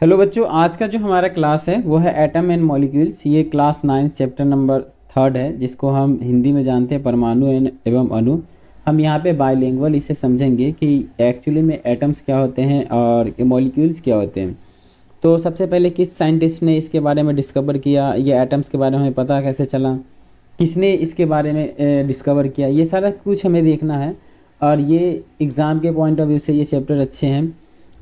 Hello बच्चों, आज का जो हमारा क्लास है वो है एटम एंड मॉलिक्यूल्स। ये क्लास 9 चैप्टर नंबर 3 है, जिसको हम हिंदी में जानते हैं परमाणु एवं अणु। हम यहाँ पे बायलिंगुअल इसे समझेंगे कि एक्चुअली में एटम्स क्या होते हैं और मॉलिक्यूल्स क्या होते हैं। तो सबसे पहले किस साइंटिस्ट ने इसके बारे में डिस्कवर किया, ये एटम्स के बारे में हमें पता कैसे चला, किसने इसके बारे में डिस्कवर किया, ये सारा कुछ हमें देखना है। और ये एग्ज़ाम के पॉइंट ऑफ व्यू से ये चैप्टर अच्छे हैं।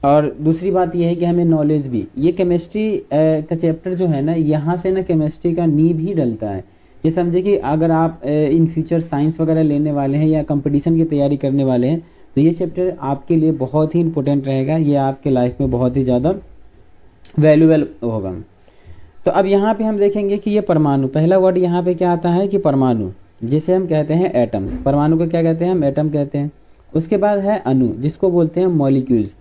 और दूसरी बात ये है कि हमें नॉलेज भी, ये केमिस्ट्री का चैप्टर जो है ना, यहाँ से ना केमिस्ट्री का नींव ही डलता है। ये समझे कि अगर आप इन फ्यूचर साइंस वगैरह लेने वाले हैं या कंपटीशन की तैयारी करने वाले हैं तो ये चैप्टर आपके लिए बहुत ही इंपॉर्टेंट रहेगा। ये आपके लाइफ में बहुत ही ज़्यादा वैल्यूएबल होगा। तो अब यहाँ पे हम देखेंगे कि ये परमाणु, पहला वर्ड यहाँ पे क्या आता है कि परमाणु, जिसे हम कहते हैं एटम्स। परमाणु को क्या कहते हैं? हम एटम कहते हैं। उसके बाद है अणु, जिसको बोलते हैं मॉलिक्यूल्स।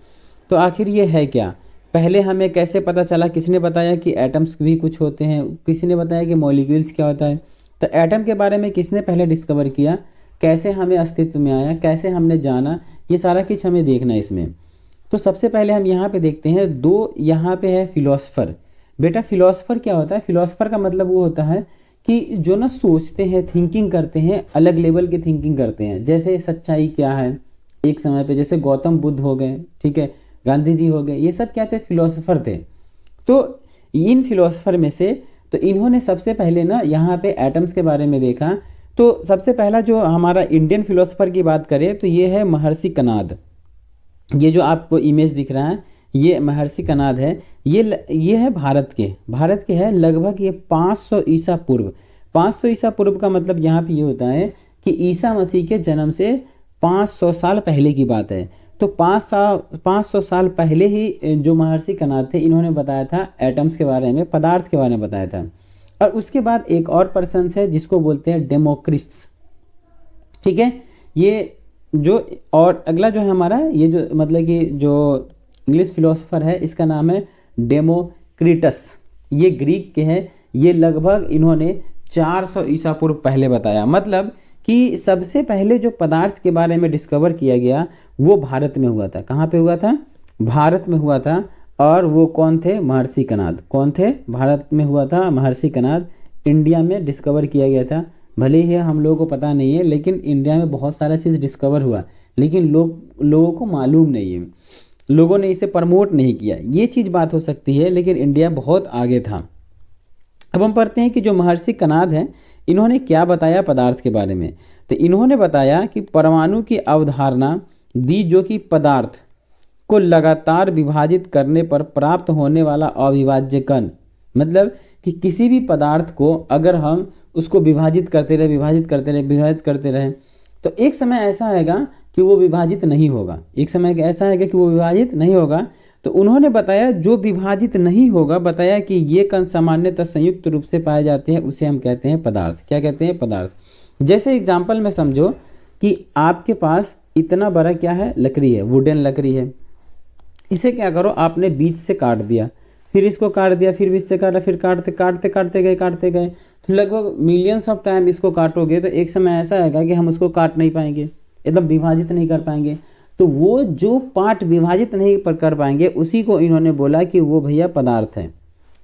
तो आखिर ये है क्या? पहले हमें कैसे पता चला, किसने बताया कि एटम्स भी कुछ होते हैं, किसी ने बताया कि मॉलिक्यूल्स क्या होता है। तो एटम के बारे में किसने पहले डिस्कवर किया, कैसे हमें अस्तित्व में आया, कैसे हमने जाना, ये सारा कुछ हमें देखना है इसमें। तो सबसे पहले हम यहाँ पे देखते हैं दो, यहाँ पे है फिलोसफर। बेटा फिलोसफर क्या होता है? फिलोसफर का मतलब वो होता है कि जो ना सोचते हैं, थिंकिंग करते हैं, अलग लेवल की थिंकिंग करते हैं। जैसे सच्चाई क्या है एक समय पे, जैसे गौतम बुद्ध हो गए, ठीक है, गांधी जी हो गए, ये सब क्या थे? फिलोसफर थे। तो इन फिलोसफर में से तो इन्होंने सबसे पहले ना यहाँ पे एटम्स के बारे में देखा। तो सबसे पहला जो हमारा इंडियन फिलोसफर की बात करें तो ये है महर्षि कणाद। ये जो आपको इमेज दिख रहा है ये महर्षि कणाद है। ये है भारत के है लगभग ये 500 ईसा पूर्व। 500 ईसा पूर्व का मतलब यहाँ पे ये होता है कि ईसा मसीह के जन्म से 500 साल पहले की बात है। तो 500 साल पहले ही जो महर्षि कणाद थे इन्होंने बताया था एटम्स के बारे में, पदार्थ के बारे में बताया था। और उसके बाद एक और पर्सन है जिसको बोलते हैं डेमोक्रिट्स, ठीक है। ये जो और अगला जो है हमारा, ये जो मतलब कि जो इंग्लिश फिलोसोफर है इसका नाम है डेमोक्रिटस। ये ग्रीक के हैं। ये लगभग इन्होंने 400 ईसा पूर्व पहले बताया। मतलब कि सबसे पहले जो पदार्थ के बारे में डिस्कवर किया गया वो भारत में हुआ था। कहाँ पे हुआ था? भारत में हुआ था। और वो कौन थे? महर्षि कणाद। कौन थे? भारत में हुआ था महर्षि कणाद। इंडिया में डिस्कवर किया गया था। भले ही हम लोगों को पता नहीं है, लेकिन इंडिया में बहुत सारा चीज़ डिस्कवर हुआ, लेकिन लोगों को मालूम नहीं है, लोगों ने इसे प्रमोट नहीं किया। ये चीज़ बात हो सकती है, लेकिन इंडिया बहुत आगे था। अब हम पढ़ते हैं कि जो महर्षि कणाद हैं इन्होंने क्या बताया पदार्थ के बारे में। तो इन्होंने बताया कि परमाणु की अवधारणा दी, जो कि पदार्थ को लगातार विभाजित करने पर प्राप्त होने वाला अविभाज्य कण। मतलब कि किसी भी पदार्थ को अगर हम उसको विभाजित करते रहे तो एक समय ऐसा आएगा कि वो विभाजित नहीं होगा। एक समय ऐसा आएगा कि वो विभाजित नहीं होगा। तो उन्होंने बताया जो विभाजित नहीं होगा, बताया कि ये कण सामान्यतः संयुक्त रूप से पाए जाते हैं, उसे हम कहते हैं पदार्थ। क्या कहते हैं? पदार्थ। जैसे एग्जाम्पल में समझो कि आपके पास इतना बड़ा क्या है? लकड़ी है, वुडन लकड़ी है। इसे क्या करो, आपने बीच से काट दिया, फिर इसको काट दिया, फिर बीच से काटा, फिर काटते गए तो लगभग मिलियंस ऑफ टाइम इसको काटोगे तो एक समय ऐसा आएगा कि हम उसको काट नहीं पाएंगे, एकदम विभाजित नहीं कर पाएंगे। तो वो जो पार्ट विभाजित नहीं कर पाएंगे उसी को इन्होंने बोला कि वो भैया पदार्थ है।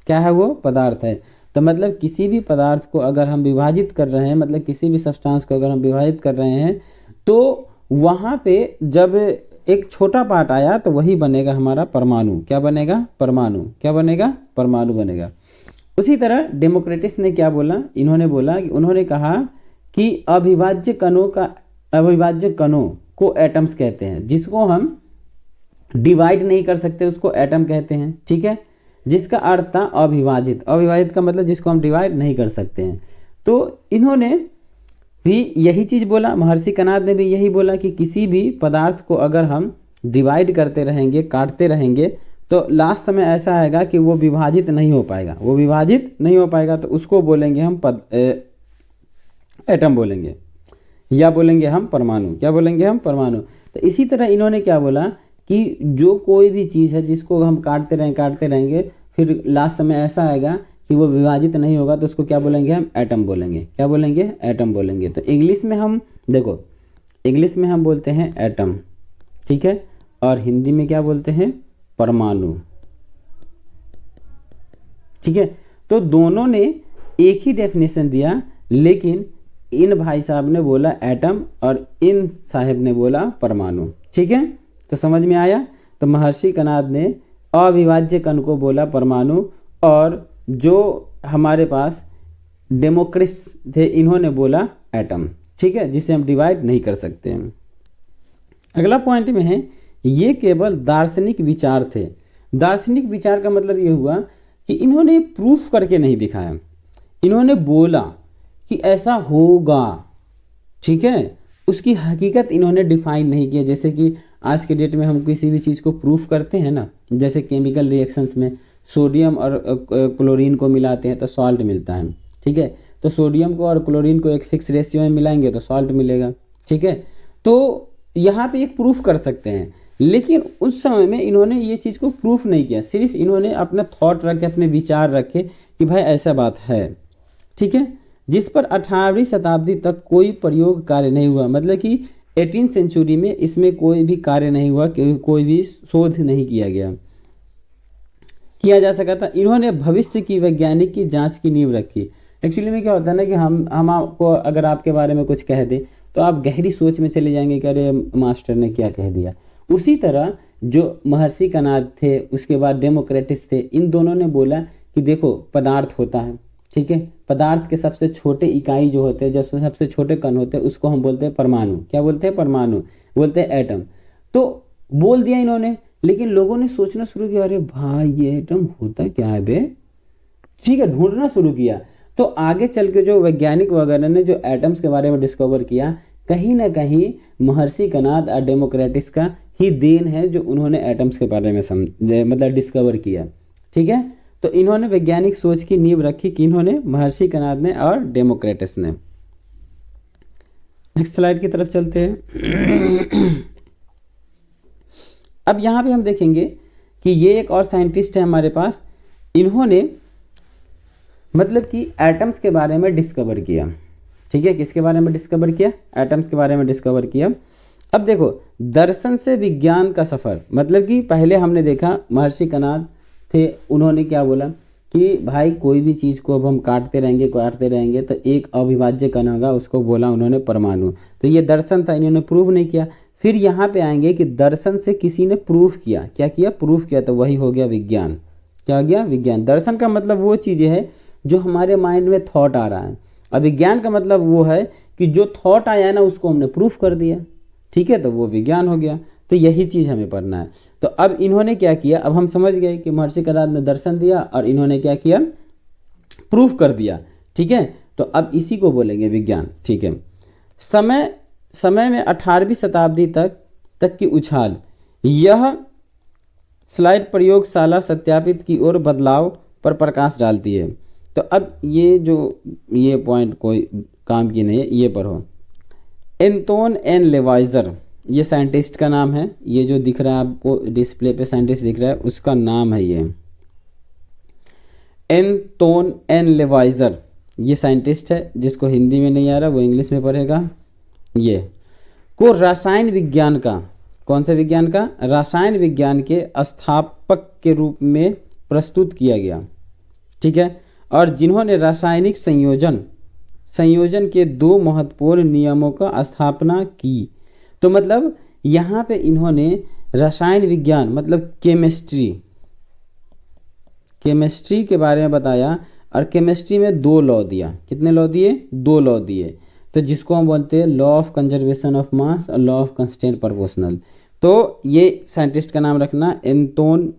क्या है? वो पदार्थ है। तो मतलब किसी भी पदार्थ को अगर हम विभाजित कर रहे हैं, मतलब किसी भी सब्सटेंस को अगर हम विभाजित कर रहे हैं तो वहाँ पे जब एक छोटा पार्ट आया तो वही बनेगा हमारा परमाणु। क्या बनेगा? परमाणु। क्या बनेगा? परमाणु बनेगा। उसी तरह डेमोक्रेटिस ने क्या बोला? इन्होंने बोला कि उन्होंने कहा कि अविभाज्य कणों को एटम्स कहते हैं। जिसको हम डिवाइड नहीं कर सकते उसको एटम कहते हैं, ठीक है। जिसका अर्थ था अविभाजित। अविभाजित का मतलब जिसको हम डिवाइड नहीं कर सकते हैं। तो इन्होंने भी यही चीज़ बोला, महर्षि कणाद ने भी यही बोला कि किसी भी पदार्थ को अगर हम डिवाइड करते रहेंगे, काटते रहेंगे तो लास्ट समय ऐसा आएगा कि वो विभाजित नहीं हो पाएगा। वो विभाजित नहीं हो पाएगा तो उसको बोलेंगे हम एटम बोलेंगे, या बोलेंगे हम परमाणु। क्या बोलेंगे? हम परमाणु। तो इसी तरह इन्होंने क्या बोला कि जो कोई भी चीज़ है जिसको हम काटते रहेंगे फिर लास्ट समय ऐसा आएगा कि वो विभाजित नहीं होगा तो उसको क्या बोलेंगे? हम एटम बोलेंगे। क्या बोलेंगे? एटम बोलेंगे। तो इंग्लिश में हम देखो, इंग्लिश में हम बोलते हैं एटम, ठीक है, और हिंदी में क्या बोलते हैं? परमाणु। ठीक है, तो दोनों ने एक ही डेफिनेशन दिया, लेकिन इन भाई साहब ने बोला एटम और इन साहब ने बोला परमाणु। ठीक है, तो समझ में आया। तो महर्षि कणाद ने अविभाज्य कण को बोला परमाणु, और जो हमारे पास डेमोक्रिट्स थे इन्होंने बोला एटम। ठीक है, जिसे हम डिवाइड नहीं कर सकते हैं। अगला पॉइंट में है, ये केवल दार्शनिक विचार थे। दार्शनिक विचार का मतलब ये हुआ कि इन्होंने प्रूफ करके नहीं दिखाया, इन्होंने बोला कि ऐसा होगा। ठीक है, उसकी हकीकत इन्होंने डिफाइन नहीं किया। जैसे कि आज के डेट में हम किसी भी चीज़ को प्रूफ करते हैं ना, जैसे केमिकल रिएक्शंस में सोडियम और क्लोरीन को मिलाते हैं तो सॉल्ट मिलता है। ठीक है, तो सोडियम को और क्लोरीन को एक फिक्स रेशियो में मिलाएंगे तो सॉल्ट मिलेगा। ठीक है, तो यहाँ पे एक प्रूफ कर सकते हैं, लेकिन उस समय में इन्होंने ये चीज़ को प्रूफ नहीं किया, सिर्फ इन्होंने अपना थॉट रखे, अपने विचार रखे कि भाई ऐसा बात है। ठीक है, जिस पर 18वीं शताब्दी तक कोई प्रयोग कार्य नहीं हुआ, मतलब कि 18th सेंचुरी में इसमें कोई भी कार्य नहीं हुआ, कोई भी शोध नहीं किया जा सका था। इन्होंने भविष्य की वैज्ञानिक की जांच की नींव रखी। एक्चुअली में क्या होता है ना कि हम आपको अगर आपके बारे में कुछ कह दें तो आप गहरी सोच में चले जाएंगे कि अरे मास्टर ने क्या कह दिया। उसी तरह जो महर्षि कणाद थे, उसके बाद डेमोक्रेटिस थे, इन दोनों ने बोला कि देखो पदार्थ होता है। ठीक है, पदार्थ के सबसे छोटे इकाई जो होते हैं, जो सबसे छोटे कण होते हैं, उसको हम बोलते हैं परमाणु। क्या बोलते हैं? परमाणु बोलते हैं, एटम। तो बोल दिया इन्होंने, लेकिन लोगों ने सोचना शुरू किया, अरे भाई ये एटम होता क्या है बे। ठीक है, ढूंढना शुरू किया। तो आगे चल के जो वैज्ञानिक वगैरह ने जो एटम्स के बारे में डिस्कवर किया, कहीं ना कहीं महर्षि कणाद और डेमोक्रेटिस का ही देन है, जो उन्होंने एटम्स के बारे में मतलब डिस्कवर किया। ठीक है, तो इन्होंने वैज्ञानिक सोच की नींव रखी कि इन्होंने महर्षि कणाद ने और डेमोक्रेटिस ने। नेक्स्ट स्लाइड की तरफ चलते हैं। अब यहाँ पे हम देखेंगे कि ये एक और साइंटिस्ट है हमारे पास, इन्होंने मतलब कि एटम्स के बारे में डिस्कवर किया। ठीक है, किसके बारे में डिस्कवर किया? एटम्स के बारे में डिस्कवर किया। अब देखो, दर्शन से विज्ञान का सफ़र, मतलब कि पहले हमने देखा महर्षि कणाद थे, उन्होंने क्या बोला कि भाई कोई भी चीज़ को अब हम काटते रहेंगे तो एक अविभाज्य कण होगा, उसको बोला उन्होंने परमाणु। तो ये दर्शन था, इन्होंने प्रूव नहीं किया। फिर यहाँ पे आएंगे कि दर्शन से किसी ने प्रूफ किया। क्या किया? प्रूफ किया, तो वही हो गया विज्ञान। क्या हो गया? विज्ञान। दर्शन का मतलब वो चीज़ें है जो हमारे माइंड में थॉट आ रहा है, और विज्ञान का मतलब वो है कि जो थॉट आया है ना, उसको हमने प्रूफ कर दिया। ठीक है, तो वो विज्ञान हो गया। तो यही चीज़ हमें पढ़ना है। तो अब इन्होंने क्या किया, अब हम समझ गए कि महर्षि कणाद ने दर्शन दिया और इन्होंने क्या किया? प्रूफ कर दिया। ठीक है, तो अब इसी को बोलेंगे विज्ञान। ठीक है, समय में 18वीं शताब्दी तक की उछाल, यह स्लाइड प्रयोगशाला सत्यापित की ओर बदलाव पर प्रकाश डालती है। तो अब ये पॉइंट कोई काम की नहीं है, ये पढ़ो। एंटोन एन लेवाइजर, ये साइंटिस्ट का नाम है। ये जो दिख रहा है आपको डिस्प्ले पे साइंटिस्ट दिख रहा है, उसका नाम है ये एंटोन एन लेवाइजर। ये साइंटिस्ट है, जिसको हिंदी में नहीं आ रहा वो इंग्लिश में पढ़ेगा। ये को रसायन विज्ञान का, कौन से विज्ञान का? रसायन विज्ञान के स्थापक के रूप में प्रस्तुत किया गया। ठीक है, और जिन्होंने रासायनिक संयोजन के 2 महत्वपूर्ण नियमों का स्थापना की। तो मतलब यहाँ पे इन्होंने रसायन विज्ञान मतलब केमिस्ट्री के बारे में बताया, और केमिस्ट्री में 2 लॉ दिया। कितने लॉ दिए? 2 लॉ दिए। तो जिसको हम बोलते हैं law of conservation of mass और लॉ ऑफ कंस्टेंट प्रोपोर्शनल। तो ये साइंटिस्ट का नाम रखना, एंटोन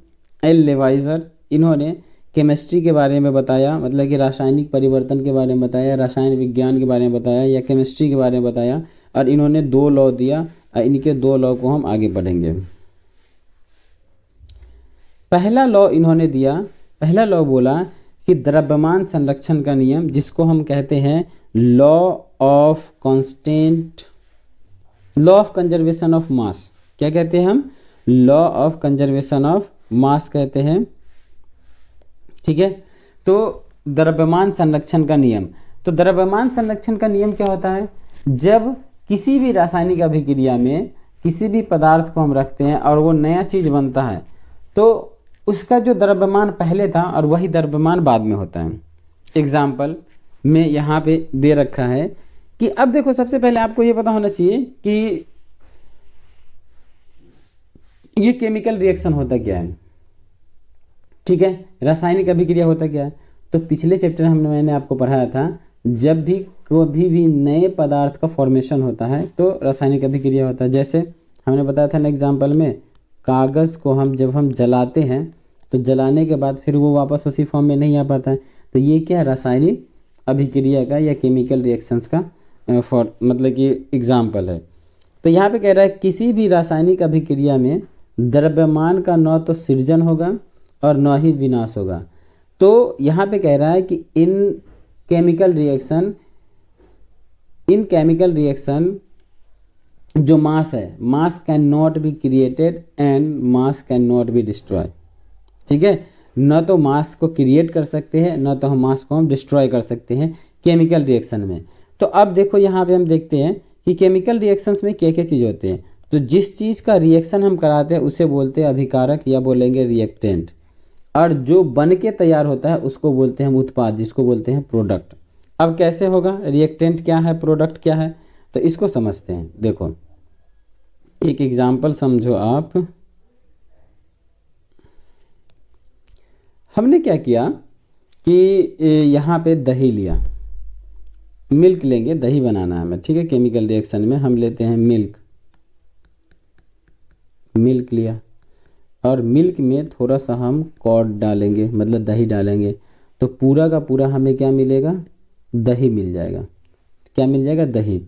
एन लेवाइजर। इन्होंने केमिस्ट्री के बारे में बताया, मतलब कि रासायनिक परिवर्तन के बारे में बताया, रसायन विज्ञान के बारे में बताया, या केमिस्ट्री के बारे में बताया, और इन्होंने 2 लॉ दिया, और इनके 2 लॉ को हम आगे पढ़ेंगे। पहला लॉ इन्होंने दिया, पहला लॉ बोला कि द्रव्यमान संरक्षण का नियम, जिसको हम कहते हैं law of conservation of mass. क्या कहते हैं हम? Law of conservation of mass कहते हैं। ठीक है, तो द्रव्यमान संरक्षण का नियम। तो द्रव्यमान संरक्षण का नियम क्या होता है? जब किसी भी रासायनिक अभिक्रिया में किसी भी पदार्थ को हम रखते हैं और वो नया चीज़ बनता है, तो उसका जो द्रव्यमान पहले था और वही द्रव्यमान बाद में होता है। एग्जाम्पल में यहाँ पे दे रखा है कि अब देखो, सबसे पहले आपको ये पता होना चाहिए कि ये केमिकल रिएक्शन होता क्या है, ठीक है, रासायनिक अभिक्रिया होता क्या है। तो पिछले चैप्टर मैंने आपको पढ़ाया था, जब भी कभी भी नए पदार्थ का फॉर्मेशन होता है तो रासायनिक अभिक्रिया होता है। जैसे हमने बताया था ना एग्जाम्पल में, कागज़ को जब हम जलाते हैं तो जलाने के बाद फिर वो वापस उसी फॉर्म में नहीं आ पाता है। तो ये क्या है, रासायनिक अभिक्रिया का या केमिकल रिएक्शंस का मतलब कि एग्जाम्पल है। तो यहाँ पे कह रहा है किसी भी रासायनिक अभिक्रिया में द्रव्यमान का न तो सृजन होगा और न ही विनाश होगा। तो यहाँ पे कह रहा है कि इन केमिकल रिएक्शन जो मास है, मास can not be created and mass can not be destroy, ठीक है। न तो मास को क्रिएट कर सकते हैं, न तो हम मास को डिस्ट्रॉय कर सकते हैं केमिकल रिएक्शन में। तो अब देखो यहाँ पे हम देखते हैं कि केमिकल रिएक्शंस में क्या क्या चीज़ होते हैं। तो जिस चीज़ का रिएक्शन हम कराते हैं उसे बोलते हैं अभिकारक या बोलेंगे रिएक्टेंट, और जो बन के तैयार होता है उसको बोलते हैं हम उत्पाद, जिसको बोलते हैं प्रोडक्ट। अब कैसे होगा, रिएक्टेंट क्या है, प्रोडक्ट क्या है, तो इसको समझते हैं। देखो एक एग्जाम्पल समझो आप। हमने क्या किया कि यहाँ पे दही लिया, मिल्क लेंगे, दही बनाना है हमें, ठीक है। केमिकल रिएक्शन में हम लेते हैं मिल्क लिया, और मिल्क में थोड़ा सा हम कॉर्ड डालेंगे, मतलब दही डालेंगे, तो पूरा का पूरा हमें क्या मिलेगा, दही मिल जाएगा। क्या मिल जाएगा, दही।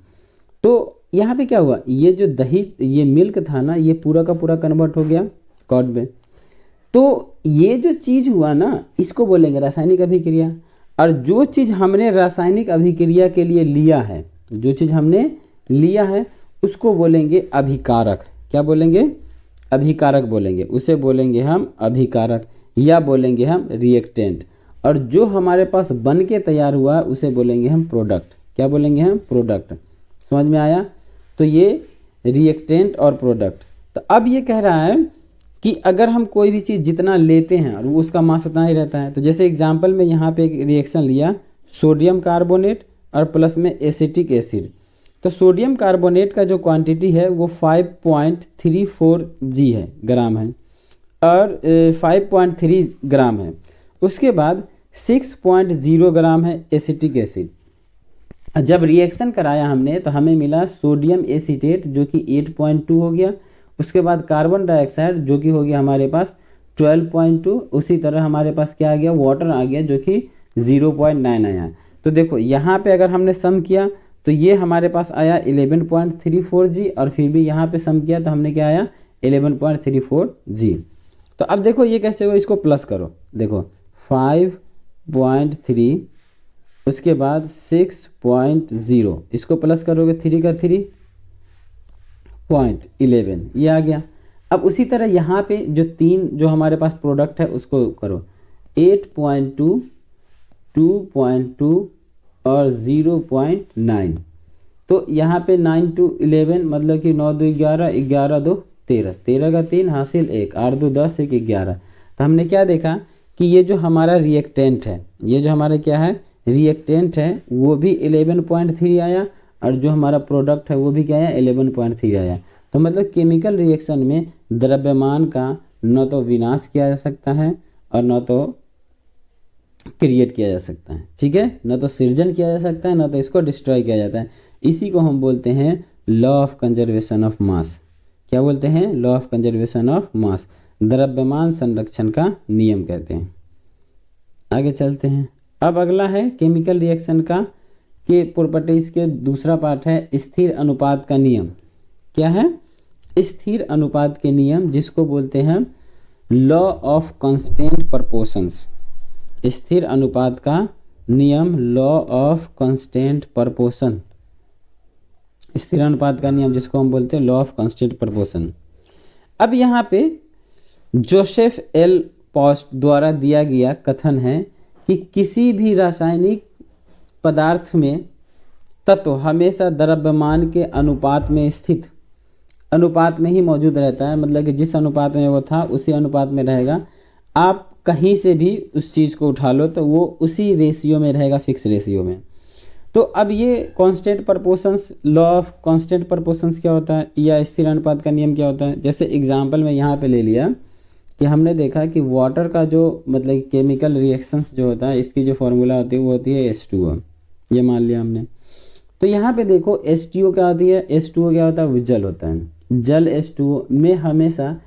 तो यहाँ पे क्या हुआ, ये जो दही, ये मिल्क था ना, ये पूरा का पूरा कन्वर्ट हो गया कॉर्ड में। तो ये जो चीज़ हुआ ना, इसको बोलेंगे रासायनिक अभिक्रिया। और जो चीज़ हमने रासायनिक अभिक्रिया के लिए लिया है, जो चीज़ हमने लिया है उसको बोलेंगे अभिकारक। क्या बोलेंगे, अभिकारक बोलेंगे, उसे बोलेंगे हम अभिकारक या बोलेंगे हम रिएक्टेंट। और जो हमारे पास बन के तैयार हुआ है उसे बोलेंगे हम प्रोडक्ट। क्या बोलेंगे हम, प्रोडक्ट। समझ में आया। तो ये रिएक्टेंट और प्रोडक्ट। तो अब ये कह रहा है कि अगर हम कोई भी चीज़ जितना लेते हैं और वो उसका मास उतना ही रहता है। तो जैसे एग्जांपल में यहाँ पे एक रिएक्शन लिया, सोडियम कार्बोनेट और प्लस में एसिटिक एसिड। तो सोडियम कार्बोनेट का जो क्वांटिटी है वो 5.34 जी है, ग्राम है, और 5.3 ग्राम है। उसके बाद 6.0 ग्राम है एसिटिक एसिड। जब रिएक्शन कराया हमने तो हमें मिला सोडियम एसीटेट जो कि 8.2 हो गया। उसके बाद कार्बन डाइऑक्साइड जो कि हो गया हमारे पास 12.2। उसी तरह हमारे पास क्या आ गया, वाटर आ गया जो कि 0.9 आया। तो देखो यहाँ पे अगर हमने सम किया तो ये हमारे पास आया 11.34 जी, और फिर भी यहाँ पे सम किया तो हमने क्या आया 11.34 जी। तो अब देखो ये कैसे हुआ, इसको प्लस करो। देखो 5.3, उसके बाद 6.0, इसको प्लस करोगे 3 का 3.11, ये आ गया। अब उसी तरह यहाँ पे जो तीन जो हमारे पास प्रोडक्ट है उसको करो 8.2, 2.2 और 0.9। तो यहाँ पे 9 to 11 मतलब कि 9 2 11, 11 2 13, 13 का 3 हासिल 1, 8 2 10, 1 11। तो हमने क्या देखा कि ये जो हमारा रिएक्टेंट है, ये जो हमारा क्या है रिएक्टेंट है, वो भी 11.3 आया, और जो हमारा प्रोडक्ट है वो भी क्या आया 11.3 आया। तो मतलब केमिकल रिएक्शन में द्रव्यमान का न तो विनाश किया जा सकता है और न तो क्रिएट किया जा सकता है, ठीक है। न तो सृजन किया जा सकता है, न तो इसको डिस्ट्रॉय किया जाता है। इसी को हम बोलते हैं law of conservation of mass. क्या बोलते हैं, law of conservation of mass, द्रव्यमान संरक्षण का नियम कहते हैं। आगे चलते हैं। अब अगला है केमिकल रिएक्शन का के प्रॉपर्टीज के दूसरा पार्ट है स्थिर अनुपात का नियम। क्या है, स्थिर अनुपात के नियम, जिसको बोलते हैं लॉ ऑफ कांस्टेंट प्रपोर्शंस। स्थिर अनुपात का नियम, लॉ ऑफ कांस्टेंट प्रपोर्शन, स्थिर अनुपात का नियम जिसको हम बोलते हैं लॉ ऑफ कांस्टेंट प्रपोर्शन। अब यहाँ पे जोसेफ एल पॉस्ट द्वारा दिया गया कथन है कि किसी भी रासायनिक पदार्थ में तत्व हमेशा द्रव्यमान के अनुपात में स्थित अनुपात में ही मौजूद रहता है, मतलब कि जिस अनुपात में वो था उसी अनुपात में रहेगा। आप कहीं से भी उस चीज़ को उठा लो तो वो उसी रेशियो में रहेगा, फिक्स रेशियो में। तो अब ये constant proportions, law of constant proportions क्या होता है या स्थिर अनुपात का नियम क्या होता है। जैसे एग्जांपल में यहाँ पे ले लिया कि हमने देखा कि वाटर का जो मतलब केमिकल रिएक्शंस जो होता है, इसकी जो फार्मूला होती है वो होती है H2O, ये मान लिया हमने। तो यहाँ पे देखो H2O क्या होती है, H2O क्या होता है, वो जल होता है। जल H2O में हमेशा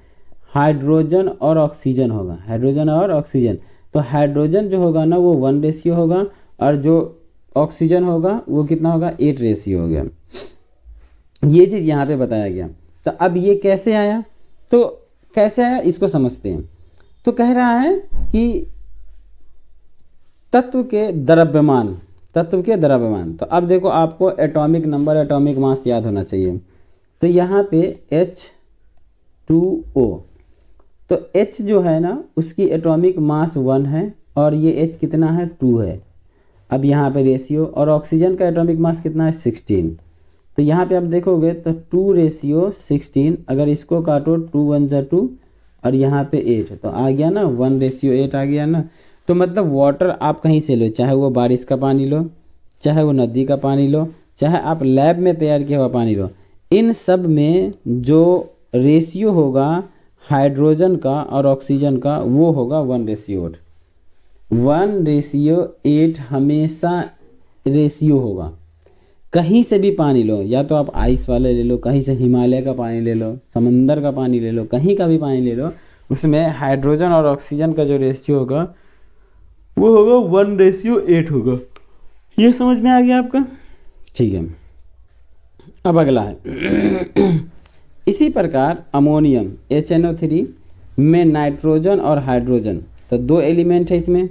हाइड्रोजन और ऑक्सीजन होगा, हाइड्रोजन और ऑक्सीजन। तो हाइड्रोजन जो होगा ना वो 1 रेशियो होगा, और जो ऑक्सीजन होगा वो कितना होगा, 8 रेशियो हो गया। ये चीज़ यहाँ पे बताया गया। तो अब ये कैसे आया, तो कैसे आया इसको समझते हैं। तो कह रहा है कि तत्व के द्रव्यमान, तत्व के द्रव्यमान। तो अब देखो आपको एटॉमिक नंबर, एटॉमिक मास याद होना चाहिए। तो यहाँ पे H2O, तो H जो है ना उसकी एटॉमिक मास 1 है, और ये H कितना है, 2 है। अब यहाँ पे रेशियो, और ऑक्सीजन का एटॉमिक मास कितना है, 16। तो यहाँ पे आप देखोगे तो 2 रेशियो 16, अगर इसको काटो 2 1 जा 2, और यहाँ पे 8, तो आ गया ना 1 रेशियो 8 आ गया ना। तो मतलब वाटर आप कहीं से लो, चाहे वो बारिश का पानी लो, चाहे वो नदी का पानी लो, चाहे आप लैब में तैयार किया हुआ पानी लो, इन सब में जो रेशियो होगा हाइड्रोजन का और ऑक्सीजन का वो होगा 1 रेशियो 8। 1 रेशियो 8 हमेशा रेशियो होगा। कहीं से भी पानी लो, या तो आप आइस वाले ले लो, कहीं से हिमालय का पानी ले लो, समंदर का पानी ले लो, कहीं का भी पानी ले लो, उसमें हाइड्रोजन और ऑक्सीजन का जो रेशियो होगा वो होगा 1 रेशियो 8 होगा। ये समझ में आ गया आपका, ठीक है। अब अगला है इसी प्रकार अमोनियम HNO3 में नाइट्रोजन और हाइड्रोजन, तो 2 एलिमेंट है इसमें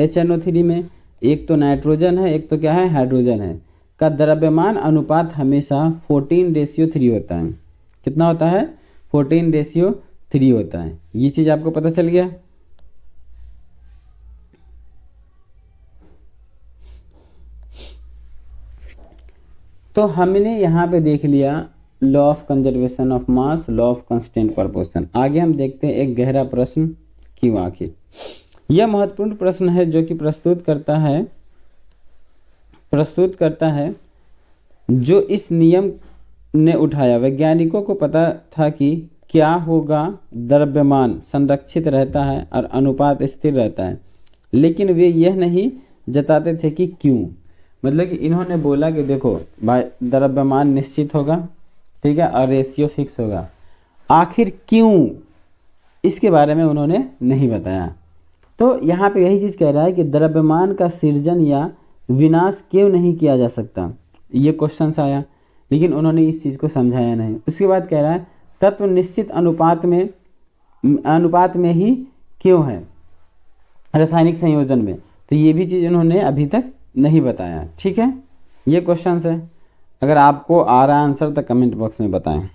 HNO3 में, एक तो नाइट्रोजन है, एक तो क्या है, हाइड्रोजन है, का द्रव्यमान अनुपात हमेशा 14 रेशियो 3 होता है। कितना होता है, 14 रेशियो 3 होता है। ये चीज़ आपको पता चल गया। तो हमने यहाँ पे देख लिया law of conservation of mass, law of constant proportion. आगे हम देखते हैं एक गहरा प्रश्न, क्यों आखिर। यह महत्वपूर्ण प्रश्न है जो कि प्रस्तुत करता है जो इस नियम ने उठाया। वैज्ञानिकों को पता था कि क्या होगा, द्रव्यमान संरक्षित रहता है और अनुपात स्थिर रहता है, लेकिन वे यह नहीं जताते थे कि क्यों। मतलब कि इन्होंने बोला कि देखो भाई द्रव्यमान निश्चित होगा, ठीक है, और रेशियो फिक्स होगा, आखिर क्यों, इसके बारे में उन्होंने नहीं बताया। तो यहाँ पे यही चीज़ कह रहा है कि द्रव्यमान का सृजन या विनाश क्यों नहीं किया जा सकता, ये क्वेश्चन आया, लेकिन उन्होंने इस चीज़ को समझाया नहीं। उसके बाद कह रहा है तत्व निश्चित अनुपात में ही क्यों है रासायनिक संयोजन में, तो ये भी चीज़ उन्होंने अभी तक नहीं बताया। ठीक है, ये क्वेश्चन है। अगर आपको आ रहा है आंसर तो कमेंट बॉक्स में बताएं।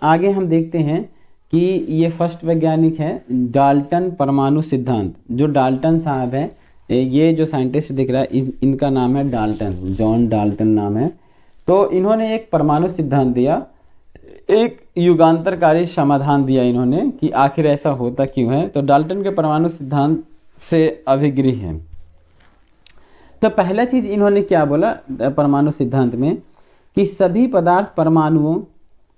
आगे हम देखते हैं कि ये फर्स्ट वैज्ञानिक है डाल्टन परमाणु सिद्धांत। जो डाल्टन साहब है, ये जो साइंटिस्ट दिख रहा है इनका नाम है डाल्टन, जॉन डाल्टन नाम है। तो इन्होंने एक परमाणु सिद्धांत दिया, एक युगांतरकारी समाधान दिया इन्होंने कि आखिर ऐसा होता क्यों है। तो डाल्टन के परमाणु सिद्धांत से अभिगृह है। तो पहला चीज इन्होंने क्या बोला परमाणु सिद्धांत में, कि सभी पदार्थ परमाणुओं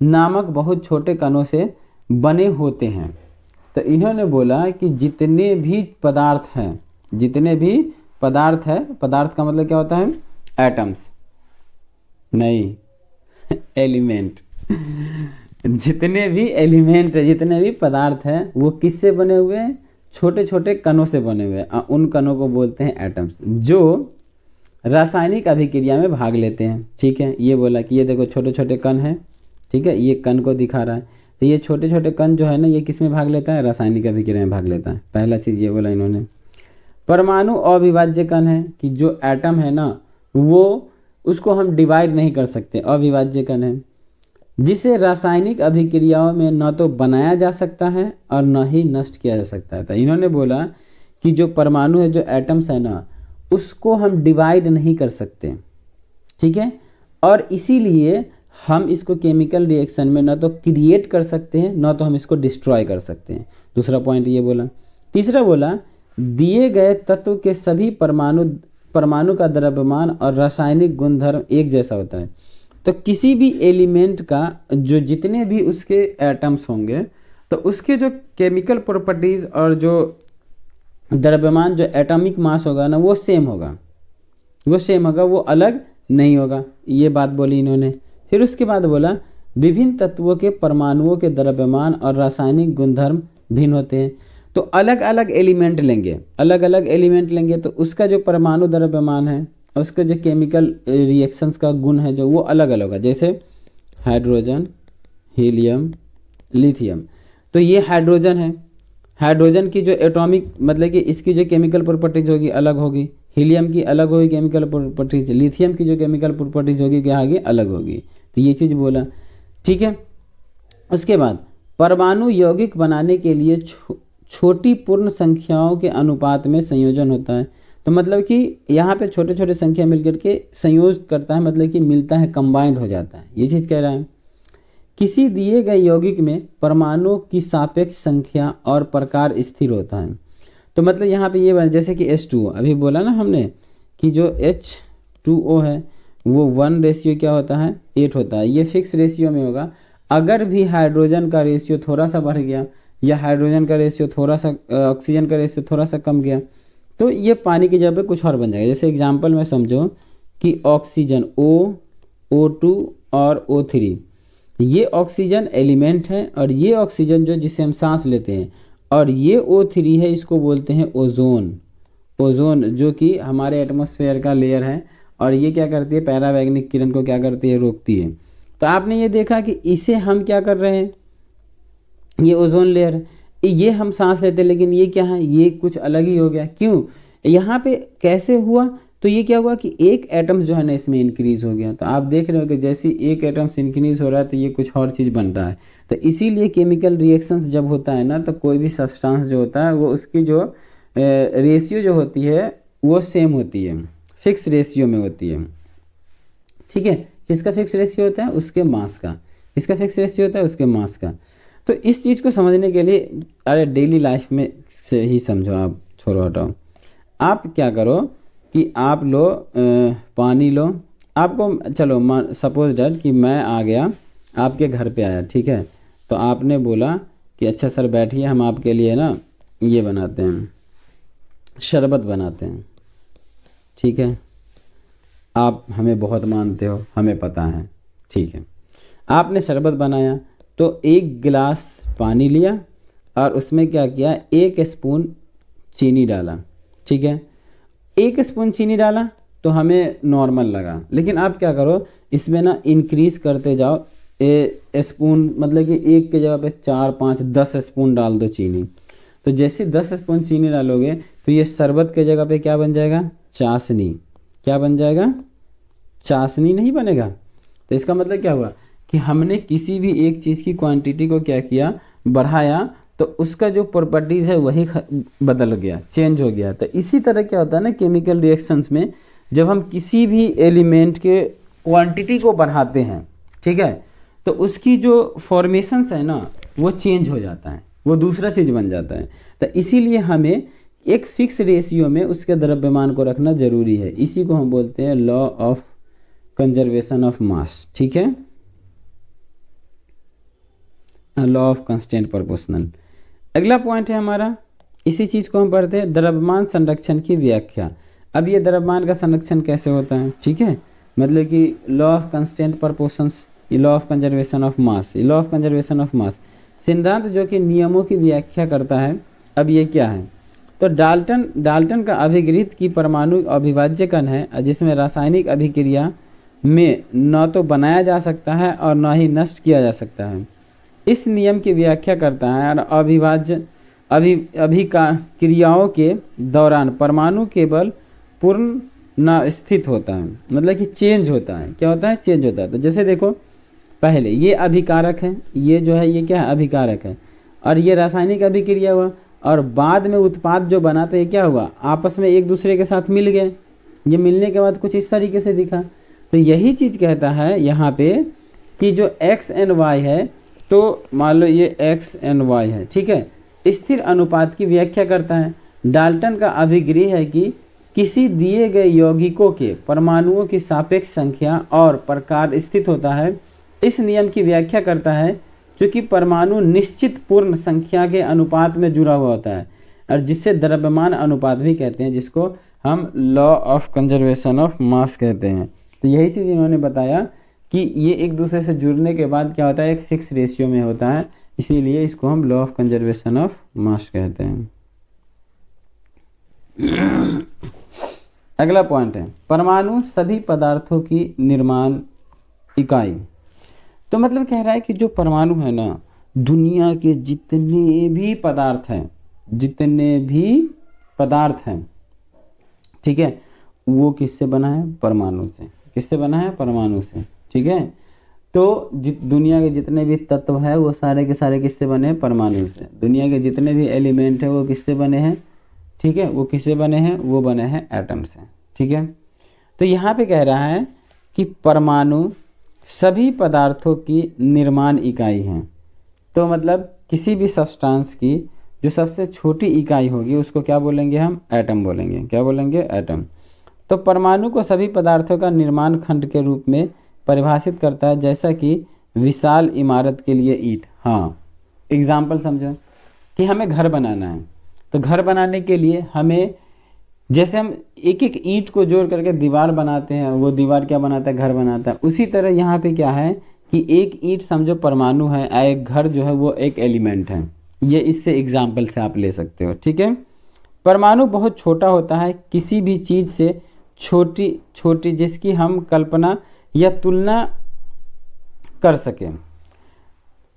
नामक बहुत छोटे कणों से बने होते हैं। तो इन्होंने बोला कि जितने भी पदार्थ हैं, पदार्थ का मतलब क्या होता है, एटम्स नहीं एलिमेंट जितने भी एलिमेंट है, जितने भी पदार्थ हैं वो किससे बने हुए हैं, छोटे छोटे कणों से बने हुए हैं। उन कणों को बोलते हैं एटम्स, जो रासायनिक अभिक्रिया में भाग लेते हैं। ठीक है, ये बोला कि ये देखो छोटे छोटे कण हैं, ठीक है, ये कण को दिखा रहा है। तो ये छोटे छोटे कण जो है ना, ये किस में भाग लेता है, रासायनिक अभिक्रिया में भाग लेता है। पहला चीज़ ये बोला इन्होंने। परमाणु अविभाज्य कण है, कि जो एटम है ना वो उसको हम डिवाइड नहीं कर सकते, अविभाज्य कण है, जिसे रासायनिक अभिक्रियाओं में न तो बनाया जा सकता है और न ही नष्ट किया जा सकता है। तो इन्होंने बोला कि जो परमाणु है, जो एटम्स है ना, उसको हम डिवाइड नहीं कर सकते, ठीक है, और इसीलिए हम इसको केमिकल रिएक्शन में ना तो क्रिएट कर सकते हैं ना तो हम इसको डिस्ट्रॉय कर सकते हैं। दूसरा पॉइंट ये बोला। तीसरा बोला दिए गए तत्व के सभी परमाणु का द्रव्यमान और रासायनिक गुणधर्म एक जैसा होता है। तो किसी भी एलिमेंट का जो जितने भी उसके एटम्स होंगे तो उसके जो केमिकल प्रॉपर्टीज़ और जो द्रव्यमान जो एटॉमिक मास होगा ना वो सेम होगा, वो अलग नहीं होगा। ये बात बोली इन्होंने। फिर उसके बाद बोला विभिन्न तत्वों के परमाणुओं के द्रव्यमान और रासायनिक गुणधर्म भिन्न होते हैं। तो अलग अलग एलिमेंट लेंगे तो उसका जो परमाणु द्रव्यमान है, उसका जो केमिकल रिएक्शंस का गुण है जो वो अलग अलग होगा। जैसे हाइड्रोजन, हीलियम, लिथियम। तो ये हाइड्रोजन है, हाइड्रोजन की जो एटॉमिक मतलब कि इसकी जो केमिकल प्रॉपर्टीज होगी अलग होगी, हीलियम की अलग होगी केमिकल प्रॉपर्टीज, लिथियम की जो केमिकल प्रॉपर्टीज होगी क्या आगे अलग होगी। तो ये चीज़ बोला, ठीक है। उसके बाद परमाणु यौगिक बनाने के लिए छोटी पूर्ण संख्याओं के अनुपात में संयोजन होता है। तो मतलब कि यहाँ पे छोटे छोटे संख्या मिलकर के संयोज करता है, मतलब कि मिलता है, कंबाइंड हो जाता है, ये चीज़ कह रहा है। किसी दिए गए यौगिक में परमाणुओं की सापेक्ष संख्या और प्रकार स्थिर होता है। तो मतलब यहाँ पे ये जैसे कि H2O अभी बोला ना हमने कि जो H2O है वो 1 रेशियो क्या होता है 8 होता है, ये फिक्स रेशियो में होगा। अगर भी हाइड्रोजन का रेशियो थोड़ा सा बढ़ गया या हाइड्रोजन का रेशियो थोड़ा सा ऑक्सीजन का रेशियो थोड़ा सा कम गया तो ये पानी की जगह पे कुछ और बन जाएगा। जैसे एग्जांपल में समझो कि ऑक्सीजन O2 और O3, ये ऑक्सीजन एलिमेंट है और ये ऑक्सीजन जो जिसे हम सांस लेते हैं, और ये O3 है, इसको बोलते हैं ओजोन जो कि हमारे एटमॉस्फेयर का लेयर है। और ये क्या करती है, पैरावैगनिक किरण को क्या करती है, रोकती है। तो आपने ये देखा कि इसे हम क्या कर रहे हैं, ये ओजोन लेयर है, ये हम सांस लेते हैं, लेकिन ये क्या है, ये कुछ अलग ही हो गया। क्यों, यहाँ पे कैसे हुआ, तो ये क्या हुआ कि एक एटम जो है ना इसमें इंक्रीज हो गया। तो आप देख रहे हो कि जैसे एक एटम से इंक्रीज हो रहा है तो ये कुछ और चीज़ बन रहा है। तो इसीलिए केमिकल रिएक्शंस जब होता है ना तो कोई भी सब्सटेंस जो होता है वो उसकी जो रेशियो जो होती है वो सेम होती है, फिक्स रेशियो में होती है, ठीक है। किसका फिक्स रेशियो होता है, उसके मास का। किसका फिक्स रेशियो होता है, उसके मास का। तो इस चीज़ को समझने के लिए अरे डेली लाइफ में से ही समझो, आप छोड़ो हटाओ। आप क्या करो कि आप लो पानी लो, आपको चलो सपोज डैट कि मैं आ गया आपके घर पे आया, ठीक है। तो आपने बोला कि अच्छा सर बैठिए, हम आपके लिए ना ये बनाते हैं, शरबत बनाते हैं, ठीक है। आप हमें बहुत मानते हो, हमें पता है, ठीक है। आपने शरबत बनाया तो 1 गिलास पानी लिया और उसमें क्या किया, 1 स्पून चीनी डाला, ठीक है। 1 स्पून चीनी डाला तो हमें नॉर्मल लगा, लेकिन आप क्या करो इसमें ना इंक्रीज़ करते जाओ, स्पून मतलब कि 1 की जगह पे 4, 5, 10 स्पून डाल दो चीनी। तो जैसे 10 स्पून चीनी डालोगे तो ये शरबत के जगह पे क्या बन जाएगा, चाशनी। क्या बन जाएगा, चाशनी नहीं बनेगा। तो इसका मतलब क्या हुआ कि हमने किसी भी एक चीज़ की क्वांटिटी को क्या किया, बढ़ाया, तो उसका जो प्रॉपर्टीज़ है वही बदल गया, चेंज हो गया। तो इसी तरह क्या होता है ना केमिकल रिएक्शंस में, जब हम किसी भी एलिमेंट के क्वांटिटी को बढ़ाते हैं, ठीक है, तो उसकी जो फॉर्मेशंस है ना वो चेंज हो जाता है, वो दूसरा चीज़ बन जाता है। तो इसीलिए हमें एक फिक्स रेशियो में उसके द्रव्यमान को रखना ज़रूरी है। इसी को हम बोलते हैं law of conservation of mass, ठीक है, लॉ ऑफ कांस्टेंट प्रोपोर्शनल। अगला पॉइंट है हमारा, इसी चीज़ को हम पढ़ते हैं, द्रव्यमान संरक्षण की व्याख्या। अब ये द्रव्यमान का संरक्षण कैसे होता है, ठीक है, मतलब कि law of constant proportions, law of conservation of mass, law of conservation of mass सिद्धांत जो कि नियमों की व्याख्या करता है। अब ये क्या है, तो डाल्टन का अभिगृहित की परमाणु अविभाज्य कण है, जिसमें रासायनिक अभिक्रिया में न तो बनाया जा सकता है और न ही नष्ट किया जा सकता है। इस नियम की व्याख्या करता है और अभिक्रियाओं के दौरान परमाणु केवल पूर्ण न स्थित होता है, मतलब कि चेंज होता है। क्या होता है, चेंज होता है। तो जैसे देखो पहले ये अभिकारक है, ये जो है ये क्या है, अभिकारक है, और ये रासायनिक अभिक्रिया हुआ, और बाद में उत्पाद जो बना तो ये क्या हुआ, आपस में एक दूसरे के साथ मिल गए। ये मिलने के बाद कुछ इस तरीके से दिखा। तो यही चीज़ कहता है यहाँ पे कि जो x एंड y है, तो मान लो ये x एंड y है, ठीक है, स्थिर अनुपात की व्याख्या करता है। डाल्टन का अभिग्रह है कि किसी दिए गए यौगिकों के परमाणुओं की सापेक्ष संख्या और प्रकार स्थित होता है। इस नियम की व्याख्या करता है क्योंकि परमाणु निश्चित पूर्ण संख्या के अनुपात में जुड़ा हुआ होता है, और जिससे द्रव्यमान अनुपात भी कहते हैं, जिसको हम law of conservation of mass कहते हैं। तो यही चीज़ इन्होंने बताया कि ये एक दूसरे से जुड़ने के बाद क्या होता है, एक फिक्स रेशियो में होता है, इसीलिए इसको हम law of conservation of mass कहते हैं। अगला पॉइंट है परमाणु सभी पदार्थों की निर्माण इकाई। तो मतलब कह रहा है कि जो परमाणु है ना, दुनिया के जितने भी पदार्थ हैं, जितने भी पदार्थ हैं, ठीक है, वो किससे बना है, परमाणु से। किससे बना है, परमाणु से, ठीक है। तो दुनिया के जितने भी तत्व है वो सारे के सारे किससे बने हैं, परमाणु से। दुनिया के जितने भी एलिमेंट है वो किससे बने हैं, ठीक है, वो किससे बने हैं, वो बने हैं एटम से, ठीक है। तो यहाँ पे कह रहा है कि परमाणु सभी पदार्थों की निर्माण इकाई हैं। तो मतलब किसी भी सब्सटेंस की जो सबसे छोटी इकाई होगी उसको क्या बोलेंगे, हम एटम बोलेंगे। क्या बोलेंगे, एटम। तो परमाणु को सभी पदार्थों का निर्माण खंड के रूप में परिभाषित करता है, जैसा कि विशाल इमारत के लिए ईंट। हाँ, एग्जाम्पल समझो कि हमें घर बनाना है, तो घर बनाने के लिए हमें, जैसे हम एक एक ईंट को जोड़ करके दीवार बनाते हैं, वो दीवार क्या बनाता है, घर बनाता है। उसी तरह यहाँ पे क्या है कि एक ईंट समझो परमाणु है, एक घर जो है वो एक एलिमेंट है। ये इससे एग्जाम्पल से आप ले सकते हो, ठीक है। परमाणु बहुत छोटा होता है, किसी भी चीज़ से छोटी छोटी जिसकी हम कल्पना या तुलना कर सकें,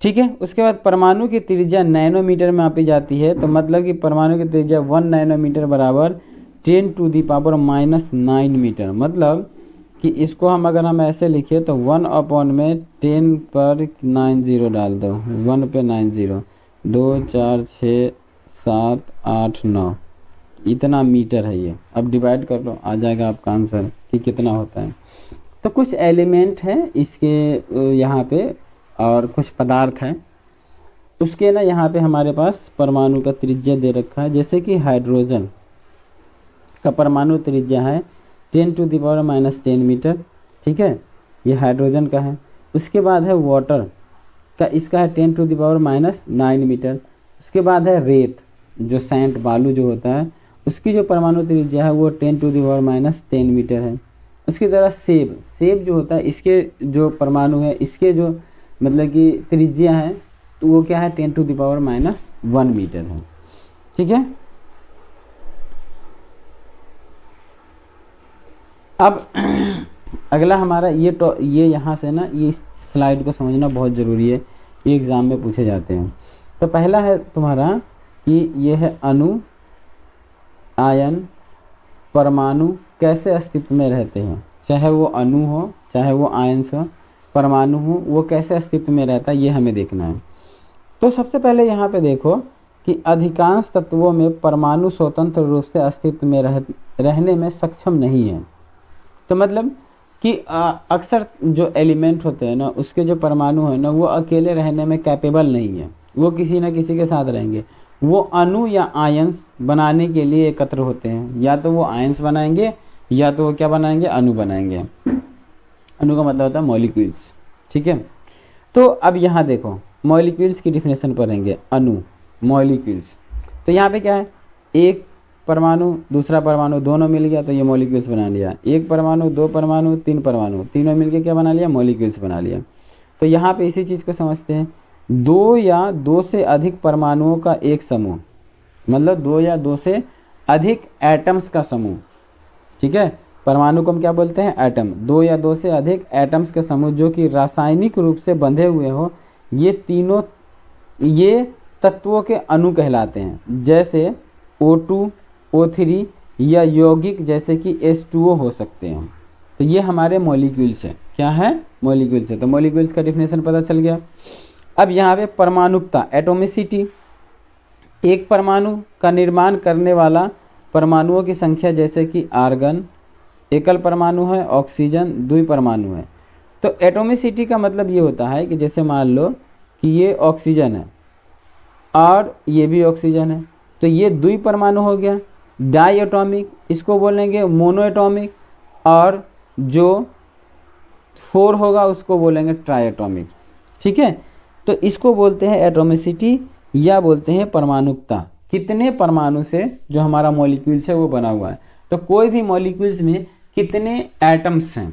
ठीक है। उसके बाद परमाणु की त्रिज्या नैनोमीटर में मापी जाती है। तो मतलब कि परमाणु की त्रिज्या 1 नैनोमीटर बराबर 10⁻⁹ मीटर। मतलब कि इसको हम अगर हम ऐसे लिखे तो 1/10⁹ डाल दो, 1 पे 90, 2 4 6 7 8 9, इतना मीटर है ये। अब डिवाइड कर लो, आ जाएगा आपका आंसर कि कितना होता है। तो कुछ एलिमेंट हैं इसके यहाँ पे और कुछ पदार्थ हैं, उसके ना यहाँ पे हमारे पास परमाणु का त्रिज्या दे रखा है। जैसे कि हाइड्रोजन का परमाणु त्रिज्या है 10⁻⁻10 मीटर, ठीक है, ये हाइड्रोजन का है। उसके बाद है वाटर का, इसका है 10⁻⁹ मीटर। उसके बाद है रेत, जो सैंड बालू जो होता है, उसकी जो परमाणु त्रिज्या है वो 10⁻⁻10 मीटर है। उसकी तरह सेब, सेब जो होता है इसके जो परमाणु है, इसके जो मतलब कि त्रिज्या है, तो वो क्या है 10⁻⁻1 मीटर है, ठीक है। अब अगला हमारा ये यहाँ से ना, ये स्लाइड को समझना बहुत ज़रूरी है, ये एग्ज़ाम में पूछे जाते हैं। तो पहला है तुम्हारा कि ये है अणु, आयन, परमाणु कैसे अस्तित्व में रहते हैं। चाहे वो अणु हो, चाहे वो आयन हो, परमाणु हो, वो कैसे अस्तित्व में रहता है, ये हमें देखना है। तो सबसे पहले यहाँ पे देखो कि अधिकांश तत्वों में परमाणु स्वतंत्र रूप से अस्तित्व में रहने में सक्षम नहीं है। तो मतलब कि अक्सर जो एलिमेंट होते हैं ना, उसके जो परमाणु है ना, वो अकेले रहने में कैपेबल नहीं है, वो किसी न किसी के साथ रहेंगे। वो अणु या आयंस बनाने के लिए एकत्र होते हैं, या तो वो आयंस बनाएंगे या तो वो क्या बनाएंगे, अणु बनाएंगे। अणु का मतलब होता है मॉलिक्यूल्स, ठीक है। तो अब यहाँ देखो मॉलिक्यूल्स की डिफिनेशन पढ़ेंगे, अणु, मॉलिक्यूल्स। तो यहाँ पे क्या है, एक परमाणु दूसरा परमाणु दोनों मिल गया तो ये मॉलिक्यूल्स बना लिया। एक परमाणु, दो परमाणु, तीन परमाणु, तीनों मिलके क्या बना लिया, मॉलिक्यूल्स बना लिया। तो यहाँ पे इसी चीज़ को समझते हैं, दो या दो से अधिक परमाणुओं का एक समूह, मतलब दो या दो से अधिक एटम्स का समूह, ठीक है। परमाणु को हम क्या बोलते हैं, एटम। दो या दो से अधिक एटम्स के समूह जो कि रासायनिक रूप से बंधे हुए हो, ये तीनों ये तत्वों के अणु कहलाते हैं। जैसे O2, O3 या यौगिक जैसे कि H2O हो सकते हैं। तो ये हमारे मॉलिक्यूल्स हैं। क्या है, मॉलिक्यूल्स है। तो मॉलिक्यूल्स का डिफिनेशन पता चल गया। अब यहाँ पे परमाणुकता, एटोमिसिटी, एक परमाणु का निर्माण करने वाला परमाणुओं की संख्या, जैसे कि आर्गन एकल परमाणु है, ऑक्सीजन द्वि परमाणु है। तो तो एटोमिसिटी का मतलब ये होता है कि जैसे मान लो कि ये ऑक्सीजन है और ये भी ऑक्सीजन है, तो ये द्वि परमाणु हो गया। डाई एटॉमिक इसको बोलेंगे मोनो एटॉमिक, और जो 4 होगा उसको बोलेंगे ट्राई एटॉमिक। ठीक है, तो इसको बोलते हैं एटोमिसिटी या बोलते हैं परमाणुकता। कितने परमाणु से जो हमारा मॉलिक्यूल्स है वो बना हुआ है। तो कोई भी मॉलिक्यूल्स में कितने एटम्स हैं,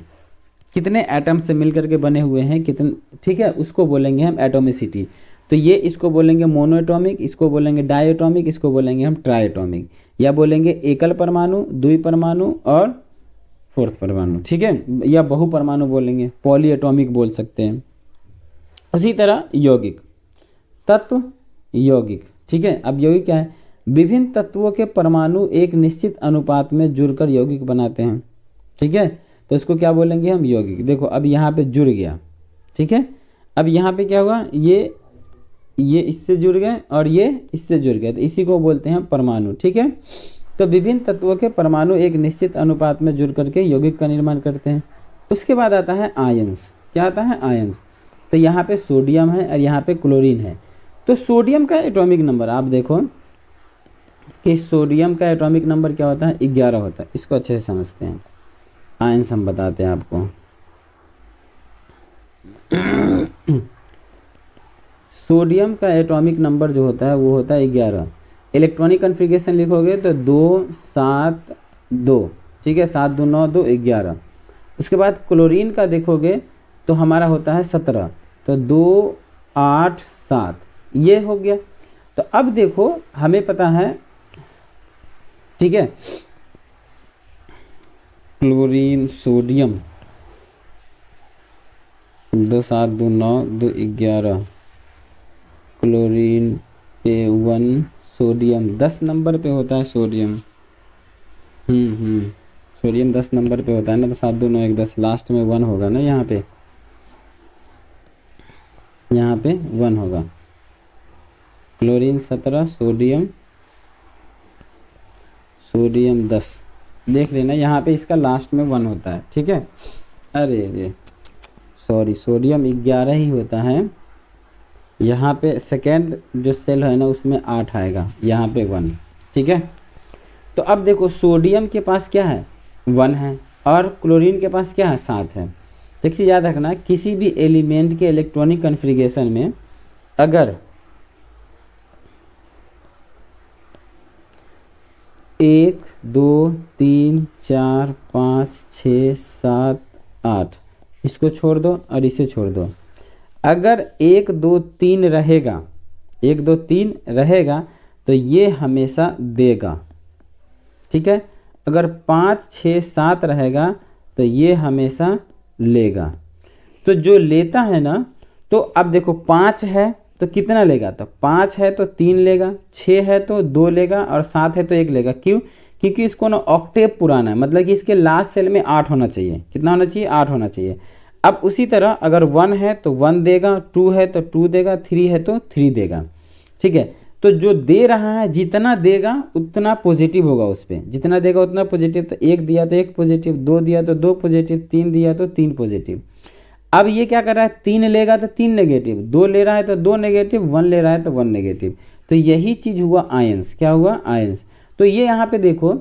कितने एटम्स से मिलकर के बने हुए हैं कितने, ठीक है, उसको बोलेंगे हम एटोमिसिटी। तो ये इसको बोलेंगे मोनो एटॉमिक, इसको बोलेंगे डाई एटॉमिक, इसको बोलेंगे हम ट्राई एटॉमिक, या बोलेंगे एकल परमाणु, द्वि परमाणु और फोर्थ परमाणु। ठीक है, या बहु परमाणु बोलेंगे, पॉली एटॉमिक बोल सकते हैं। उसी तरह यौगिक, तत्व यौगिक। ठीक है, अब यौगिक क्या है? विभिन्न तत्वों के परमाणु एक निश्चित अनुपात में जुड़कर यौगिक बनाते हैं। ठीक है, तो इसको क्या बोलेंगे हम? यौगिक। देखो अब यहाँ पे जुड़ गया। ठीक है, अब यहाँ पे क्या हुआ? ये इससे जुड़ गए और ये इससे जुड़ गए, तो इसी को बोलते हैं परमाणु। ठीक है, तो विभिन्न तत्वों के परमाणु एक निश्चित अनुपात में जुड़ करके यौगिक का निर्माण करते हैं। उसके बाद आता है आयंस। क्या आता है? आयंस। तो यहाँ पे सोडियम है और यहाँ पे क्लोरीन है। तो सोडियम का एटॉमिक नंबर आप देखो कि सोडियम का एटॉमिक नंबर क्या होता है? 11 होता है। इसको अच्छे से समझते हैं, आयंस हम बताते हैं आपको। सोडियम का एटॉमिक नंबर जो होता है वो होता है 11। इलेक्ट्रॉनिक कन्फिग्रेशन लिखोगे तो 2 7 2। ठीक है, 7 2 9 2 11। उसके बाद क्लोरीन का देखोगे तो हमारा होता है 17, तो 2 8 7, ये हो गया। तो अब देखो हमें पता है, ठीक है, क्लोरीन सोडियम 2 7 2 9 2 11, क्लोरीन पे 1, सोडियम 10 नंबर पे होता है सोडियम। सोडियम 10 नंबर पे होता है ना, तो 7 2 9 1 10, लास्ट में 1 होगा ना, यहाँ पे 1 होगा। क्लोरीन 17, सोडियम 10, देख लेना यहाँ पे इसका लास्ट में 1 होता है। ठीक है, अरे सॉरी, सोडियम 11 ही होता है। यहाँ पे सेकेंड जो सेल है ना उसमें 8 आएगा, यहाँ पे 1। ठीक है, तो अब देखो सोडियम के पास क्या है? 1 है, और क्लोरीन के पास क्या है? 7 है। देखिए याद रखना, किसी भी एलिमेंट के इलेक्ट्रॉनिक कन्फिग्रेशन में अगर 1 2 3 4 5 6 7 8, इसको छोड़ दो और इसे छोड़ दो। अगर 1 2 3 रहेगा, 1 2 3 रहेगा तो ये हमेशा देगा। ठीक है, अगर 5 6 7 रहेगा तो ये हमेशा लेगा। तो जो लेता है ना, तो अब देखो 5 है तो कितना लेगा? तो 5 है तो 3 लेगा, 6 है तो 2 लेगा, और 7 है तो 1 लेगा। क्यों? क्योंकि इसको ना ऑक्टेव पुराना है, मतलब कि इसके लास्ट सेल में 8 होना चाहिए। कितना होना चाहिए? 8 होना चाहिए। अब उसी तरह अगर 1 है तो 1 देगा, 2 है तो 2 देगा, 3 है तो 3 देगा। ठीक है, तो जो दे रहा है जितना देगा उतना पॉजिटिव होगा उस पर, जितना देगा उतना पॉजिटिव। तो 1 दिया तो 1 पॉजिटिव, 2 दिया तो 2 पॉजिटिव, 3 दिया तो 3 पॉजिटिव। अब ये क्या कर रहा है? 3 लेगा तो 3 नेगेटिव, 2 ले रहा है तो 2 नेगेटिव, 1 ले रहा है तो 1 नेगेटिव। तो यही चीज़ हुआ आयंस। क्या हुआ? आयंस। तो ये यहाँ पे देखो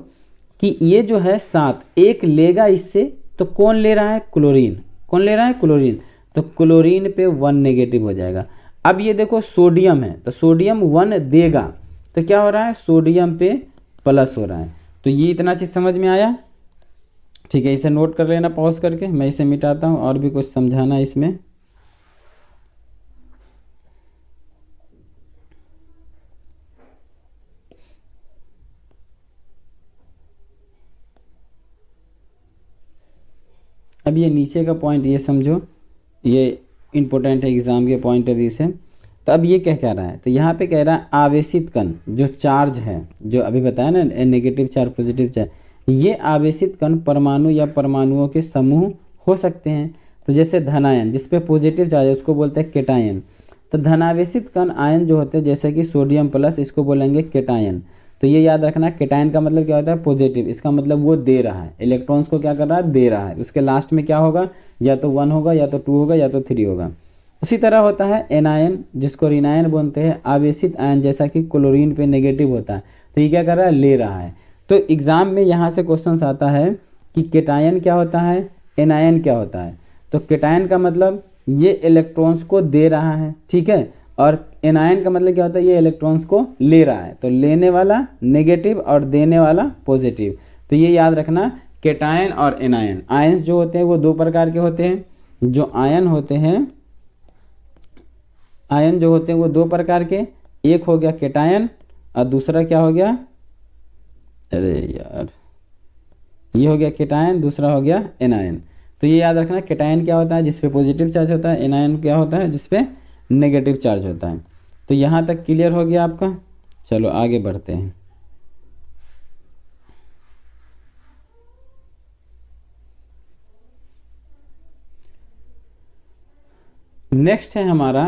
कि ये जो है 7, 1 लेगा इससे, तो कौन ले रहा है? क्लोरीन। कौन ले रहा है? क्लोरीन। तो क्लोरीन पे 1 नेगेटिव हो जाएगा। अब ये देखो सोडियम है, तो सोडियम 1 देगा, तो क्या हो रहा है? सोडियम पे प्लस हो रहा है। तो ये इतना चीज़ समझ में आया? ठीक है, इसे नोट कर लेना पॉज करके, मैं इसे मिटाता हूँ और भी कुछ समझाना इसमें। अब ये नीचे का पॉइंट ये समझो, ये इम्पोर्टेंट है एग्जाम के पॉइंट ऑफ व्यू से। तो अब ये क्या कह रहा है? तो यहाँ पे कह रहा है आवेशित कण जो चार्ज है, जो अभी बताया ना, नेगेटिव चार्ज पॉजिटिव चार्ज, ये आवेशित कण परमाणु या परमाणुओं के समूह हो सकते हैं। तो जैसे धनायन जिसपे पॉजिटिव चार्ज है उसको बोलते हैं केटायन। तो धनावेशित कण आयन जो होते हैं, जैसे कि सोडियम प्लस, इसको बोलेंगे केटायन। तो ये याद रखना, केटायन का मतलब क्या होता है, पॉजिटिव, इसका मतलब वो दे रहा है, इलेक्ट्रॉन्स को क्या कर रहा है, दे रहा है। उसके लास्ट में क्या होगा, या तो 1 होगा, या तो 2 होगा, या तो 3 होगा। उसी तरह होता है एनायन, जिसको रिनायन बोलते हैं, आवेशित आयन, जैसा कि क्लोरीन पे नेगेटिव होता है। तो ये क्या कर रहा है, ले रहा है। तो एग्जाम में यहाँ से क्वेश्चन आता है कि केटायन क्या होता है, एनायन क्या होता है। तो केटायन का मतलब ये इलेक्ट्रॉन्स को दे रहा है, ठीक है, और एनायन का मतलब क्या होता है, ये इलेक्ट्रॉन्स को ले रहा है। तो लेने वाला नेगेटिव और देने वाला पॉजिटिव। तो ये याद रखना, केटायन और एनायन। आयंस जो होते हैं वो 2 प्रकार के होते हैं। जो आयन होते हैं, आयन जो होते हैं वो 2 प्रकार के, एक हो गया केटायन और दूसरा क्या हो गया, अरे यार, ये हो गया केटायन, दूसरा हो गया एनायन। तो ये याद रखना, केटायन क्या होता है, जिसपे पॉजिटिव चार्ज होता है, एनायन क्या होता है, जिसपे नेगेटिव चार्ज होता है। तो यहाँ तक क्लियर हो गया आपका। चलो आगे बढ़ते हैं। नेक्स्ट है हमारा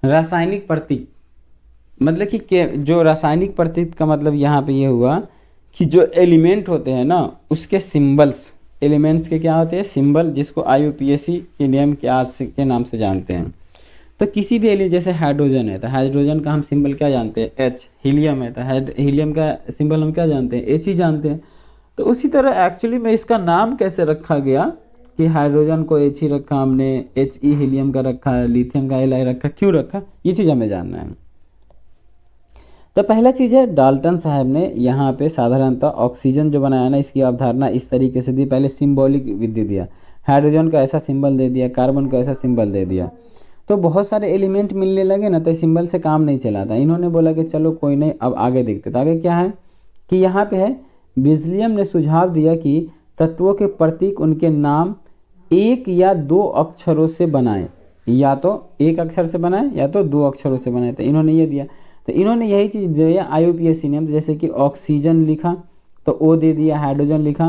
रासायनिक प्रतीक। मतलब कि जो रासायनिक प्रतीक का मतलब यहाँ पे ये हुआ कि जो एलिमेंट होते हैं ना, उसके सिंबल्स, एलिमेंट्स के क्या होते हैं, सिंबल, जिसको IUPAC के नियम के आज के नाम से जानते हैं। तो किसी भी एलिमेंट, जैसे हाइड्रोजन है तो हाइड्रोजन का हम सिंबल क्या जानते हैं, H। हीलियम है तो हीलियम का सिंबल हम क्या जानते हैं, H ही जानते हैं। तो उसी तरह एक्चुअली में इसका नाम कैसे रखा गया कि हाइड्रोजन को H ही रखा हमने, He हीलियम का रखा है, लिथियम का Li रखा, क्यों रखा, ये चीज़ हमें जानना है। तो पहला चीज़ है, डाल्टन साहब ने यहाँ पे साधारणतः ऑक्सीजन जो बनाया ना, इसकी अवधारणा इस तरीके से दी। पहले सिंबॉलिक विधि दिया, हाइड्रोजन का ऐसा सिंबल दे दिया, कार्बन का ऐसा सिंबल दे दिया। तो बहुत सारे एलिमेंट मिलने लगे ना, तो सिंबल से काम नहीं चला था। इन्होंने बोला कि चलो कोई नहीं, अब आगे देखते। तो आगे क्या है कि यहाँ पे है, बेज़लियम ने सुझाव दिया कि तत्वों के प्रतीक उनके नाम 1 या 2 अक्षरों से बनाएं, या तो 1 अक्षर से बनाएं या तो 2 अक्षरों से बनाएं। तो इन्होंने ये दिया। तो इन्होंने यही चीज़ दिया IUPAC ने, जैसे कि ऑक्सीजन लिखा तो O दे दिया, हाइड्रोजन लिखा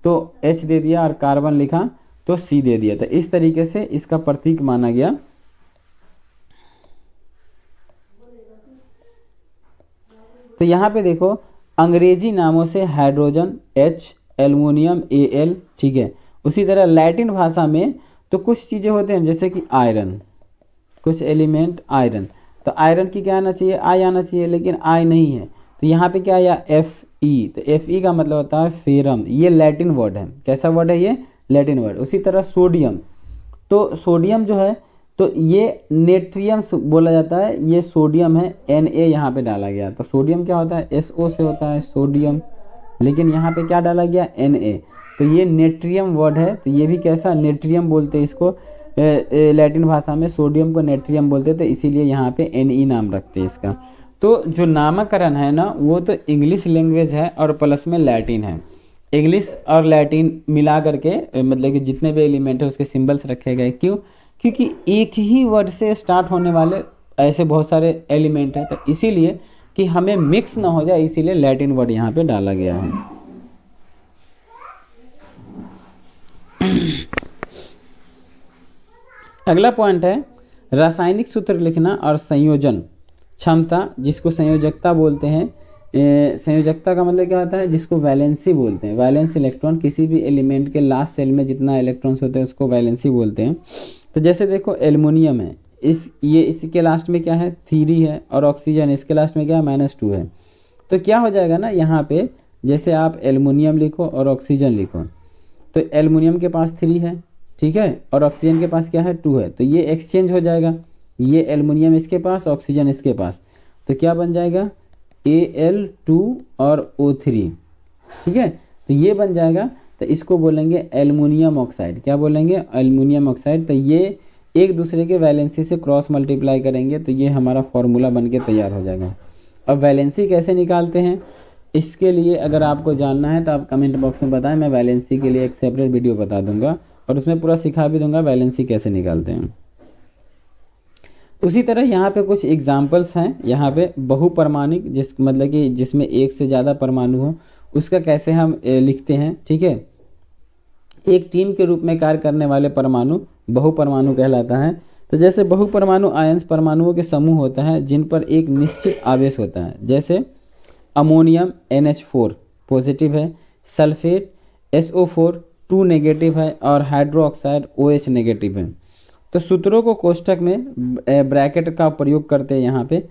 तो H दे दिया, और कार्बन लिखा तो C दे दिया। तो इस तरीके से इसका प्रतीक माना गया। तो यहाँ पे देखो, अंग्रेजी नामों से हाइड्रोजन H, एल्युमिनियम Al, ठीक है। उसी तरह लैटिन भाषा में तो कुछ चीज़ें होते हैं, जैसे कि आयरन, कुछ एलिमेंट आयरन, तो आयरन की क्या आना चाहिए, आई आना चाहिए, लेकिन आई नहीं है। तो यहाँ पे क्या आया, Fe। तो Fe का मतलब होता है फेरम। ये लैटिन वर्ड है। कैसा वर्ड है ये, लैटिन वर्ड। उसी तरह सोडियम, तो सोडियम जो है, तो ये नेट्रियम बोला जाता है, ये सोडियम है, Na यहाँ पे डाला गया। तो सोडियम क्या होता है, SO से होता है सोडियम, लेकिन यहाँ पे क्या डाला गया, Na। तो ये नेट्रियम वर्ड है। तो ये भी कैसा, नेट्रियम बोलते हैं इसको, लैटिन भाषा में सोडियम को नेट्रियम बोलते थे, तो इसीलिए यहाँ पे Ne नाम रखते हैं इसका। तो जो नामकरण है ना, वो तो इंग्लिश लैंग्वेज है और प्लस में लैटिन है। इंग्लिश और लैटिन मिला करके मतलब कि जितने भी एलिमेंट है उसके सिंबल्स रखे गए। क्यों, क्योंकि एक ही वर्ड से स्टार्ट होने वाले ऐसे बहुत सारे एलिमेंट हैं, तो इसीलिए कि हमें मिक्स ना हो जाए, इसीलिए लैटिन वर्ड यहाँ पे डाला गया है। अगला पॉइंट है रासायनिक सूत्र लिखना और संयोजन क्षमता, जिसको संयोजकता बोलते हैं। संयोजकता का मतलब क्या होता है, जिसको वैलेंसी बोलते हैं। वैलेंस इलेक्ट्रॉन, किसी भी एलिमेंट के लास्ट सेल में जितना इलेक्ट्रॉन्स होते हैं उसको वैलेंसी बोलते हैं। तो जैसे देखो, एल्युमिनियम है, इसके लास्ट में क्या है, 3 है, और ऑक्सीजन इसके लास्ट में क्या है, -2 है। तो क्या हो जाएगा ना, यहाँ पे जैसे आप एल्युमिनियम लिखो और ऑक्सीजन लिखो, तो एल्युमिनियम के पास 3 है, ठीक है, और ऑक्सीजन के पास क्या है, 2 है। तो ये एक्सचेंज हो जाएगा, ये एल्युमिनियम इसके पास, ऑक्सीजन इसके पास, तो क्या बन जाएगा, Al2 और O3, ठीक है। तो ये बन जाएगा। तो इसको बोलेंगे एल्युमिनियम ऑक्साइड। क्या बोलेंगे, एल्युमिनियम ऑक्साइड। तो ये एक दूसरे के वैलेंसी से क्रॉस मल्टीप्लाई करेंगे, तो ये हमारा फॉर्मूला बन के तैयार हो जाएगा। अब वैलेंसी कैसे निकालते हैं, इसके लिए अगर आपको जानना है तो आप कमेंट बॉक्स में बताएं, मैं वैलेंसी के लिए एक सेपरेट वीडियो बता दूंगा और उसमें पूरा सिखा भी दूंगा वैलेंसी कैसे निकालते हैं। उसी तरह यहाँ पे कुछ एग्जाम्पल्स हैं। यहाँ पे बहुपरमाणिक, मतलब कि जिसमें एक से ज़्यादा परमाणु हो, उसका कैसे हम लिखते हैं, ठीक है। एक टीम के रूप में कार्य करने वाले परमाणु बहुपरमाणु कहलाता है। तो जैसे बहुपरमाणु आयंस परमाणुओं के समूह होता है जिन पर एक निश्चित आवेश होता है, जैसे अमोनियम NH4 पॉजिटिव है, सल्फेट SO4 2 नेगेटिव है और हाइड्रोक्साइड OH नेगेटिव है। तो सूत्रों को कोष्ठक में ब्रैकेट का प्रयोग करते हैं यहाँ पे।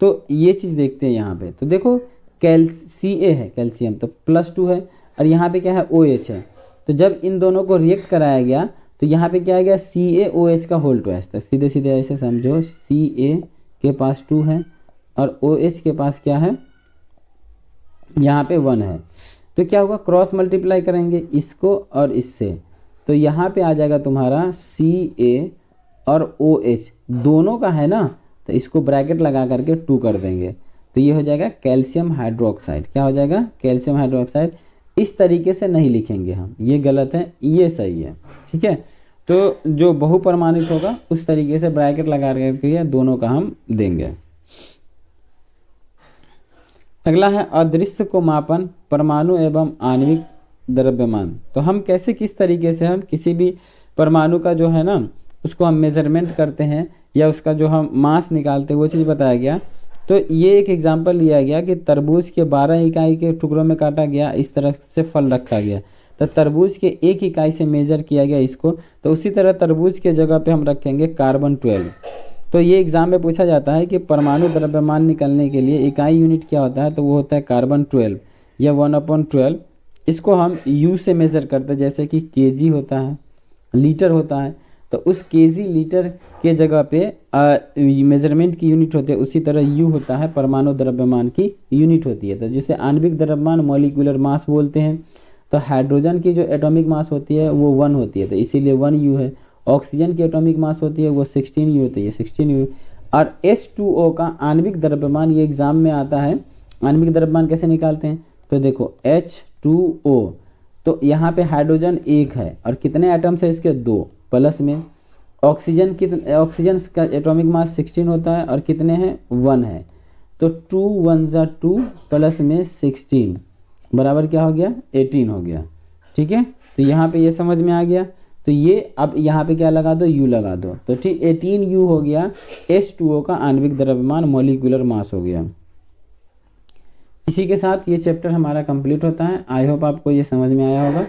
तो ये चीज़ देखते हैं यहाँ पे। तो देखो Ca है कैल्शियम तो +2 है और यहाँ पे क्या है OH है। तो जब इन दोनों को रिएक्ट कराया गया तो यहाँ पे क्या आ गया CaOH का होल ट्वाइस। तो सीधे सीधे ऐसे समझो, Ca के पास 2 है और OH के पास क्या है, यहाँ पे 1 है। तो क्या होगा, क्रॉस मल्टीप्लाई करेंगे इसको और इससे, तो यहाँ पे आ जाएगा तुम्हारा Ca और OH दोनों का है ना, तो इसको ब्रैकेट लगा करके 2 कर देंगे तो ये हो जाएगा कैल्शियम हाइड्रोक्साइड। क्या हो जाएगा, कैल्शियम हाइड्रोक्साइड। इस तरीके से नहीं लिखेंगे हम, ये गलत है, ये सही है, ठीक है। तो जो बहुपरमाणुक होगा उस तरीके से ब्रैकेट लगा करके दोनों का हम देंगे। अगला है अदृश्य को मापन परमाणु एवं आणविक द्रव्यमान। तो हम कैसे किस तरीके से हम किसी भी परमाणु का जो है ना उसको हम मेजरमेंट करते हैं या उसका जो हम मास निकालते हैं वो चीज़ बताया गया। तो ये एक एग्जांपल लिया गया कि तरबूज के 12 इकाई के टुकड़ों में काटा गया, इस तरह से फल रखा गया। तो तरबूज के 1 इकाई से मेजर किया गया इसको, तो उसी तरह तरबूज के जगह पे हम रखेंगे कार्बन 12। तो ये एग्जाम में पूछा जाता है कि परमाणु द्रव्यमान निकलने के लिए इकाई यूनिट क्या होता है, तो वो होता है कार्बन 12 या 1/12। इसको हम यू से मेज़र करते हैं, जैसे कि केजी होता है, लीटर होता है, तो उस केजी लीटर के जगह पे मेजरमेंट की यूनिट होती है, उसी तरह यू होता है परमाणु द्रव्यमान की यूनिट होती है। तो जिसे आणविक द्रव्यमान मॉलिक्यूलर मास बोलते हैं। तो हाइड्रोजन की जो एटॉमिक मास होती है वो 1 होती है, तो इसीलिए 1 यू है। ऑक्सीजन की एटॉमिक मास होती है वो 16 यू होती है, 16 यू। और H2O का आणविक द्रव्यमान, ये एग्जाम में आता है, आणविक द्रव्यमान कैसे निकालते हैं, तो देखो H2O, तो यहाँ पे हाइड्रोजन 1 है और कितने एटम्स है इसके, 2 प्लस में ऑक्सीजन ऑक्सीजन का एटॉमिक मास 16 होता है और कितने हैं, 1 है। तो 2 1 ज़ा 2 प्लस में 16 बराबर क्या हो गया, 18 हो गया, ठीक है। तो यहाँ पे ये समझ में आ गया। तो ये अब यहाँ पे क्या लगा दो, यू लगा दो, तो ठीक 18 यू हो गया H2O का आणविक द्रव्यमान मॉलिक्यूलर मास हो गया। इसी के साथ ये चैप्टर हमारा कंप्लीट होता है। आई होप आपको ये समझ में आया होगा।